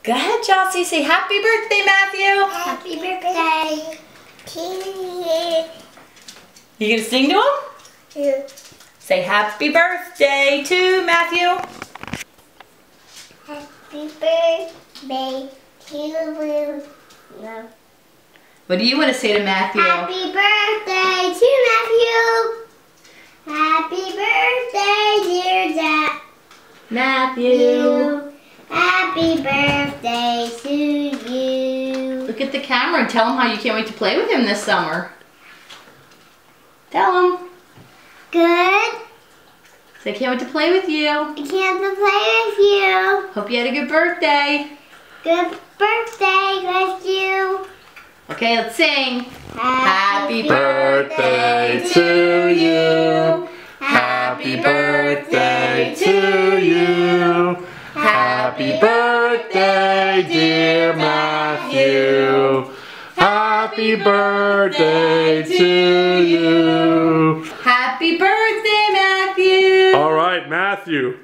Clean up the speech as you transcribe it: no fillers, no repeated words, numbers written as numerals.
Go ahead, Jossie. Say happy birthday, Matthew. Happy birthday to you. You gonna sing to him? Yeah. Say happy birthday to Matthew. Happy birthday to you. No. What do you want to say to Matthew? Happy birthday to Matthew. Happy birthday, dear Dad. Matthew. Happy birthday to you. Look at the camera and tell him how you can't wait to play with him this summer. Tell him. Good. Say I can't wait to play with you. I can't play with you. Hope you had a good birthday. Good birthday, bless you. Okay, let's sing. Happy Birthday to you. Happy birthday to you. Happy birthday, dear Matthew. Happy birthday to you. Happy birthday, Matthew. All right, Matthew.